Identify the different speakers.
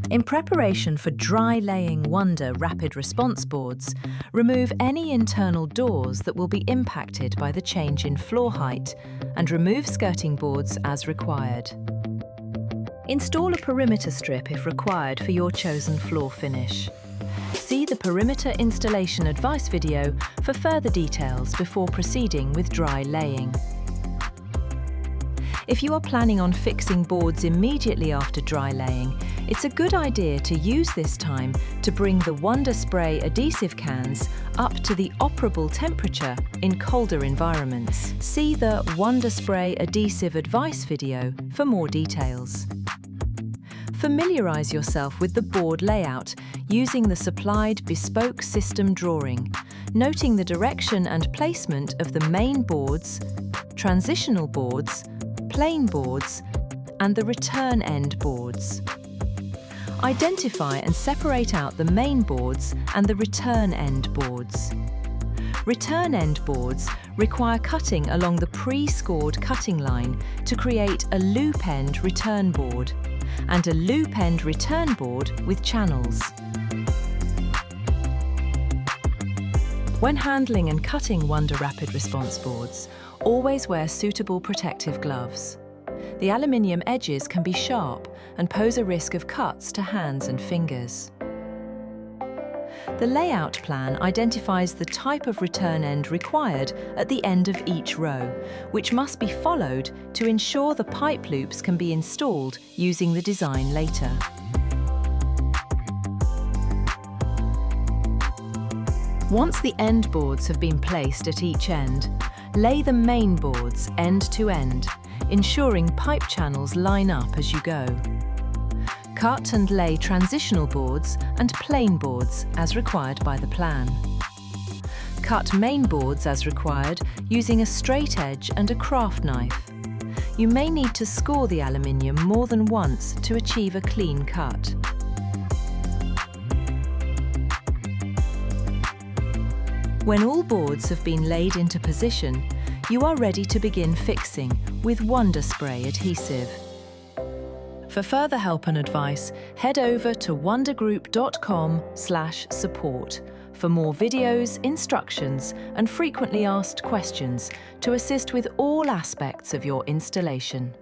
Speaker 1: In preparation for dry laying Wunda rapid response boards, remove any internal doors that will be impacted by the change in floor height and remove skirting boards as required. Install a perimeter strip if required for your chosen floor finish. See the perimeter installation advice video for further details before proceeding with dry laying. If you are planning on fixing boards immediately after dry laying, it's a good idea to use this time to bring the Wunda spray adhesive cans up to the operable temperature in colder environments. See the Wunda spray adhesive advice video for more details. Familiarise yourself with the board layout using the supplied bespoke system drawing, noting the direction and placement of the main boards, transitional boards, plain boards, and the return end boards. Identify and separate out the main boards and the return end boards. Return end boards require cutting along the pre-scored cutting line to create a loop end return board and a loop end return board with channels. When handling and cutting Wunda rapid response boards, always wear suitable protective gloves. The aluminium edges can be sharp and pose a risk of cuts to hands and fingers. The layout plan identifies the type of return end required at the end of each row, which must be followed to ensure the pipe loops can be installed using the design later. Once the end boards have been placed at each end, lay the main boards end to end, ensuring pipe channels line up as you go. Cut and lay transitional boards and plain boards as required by the plan. Cut main boards as required using a straight edge and a craft knife. You may need to score the aluminium more than once to achieve a clean cut. When all boards have been laid into position, you are ready to begin fixing with Wunda spray adhesive. For further help and advice, head over to wundagroup.com/support for more videos, instructions, and frequently asked questions to assist with all aspects of your installation.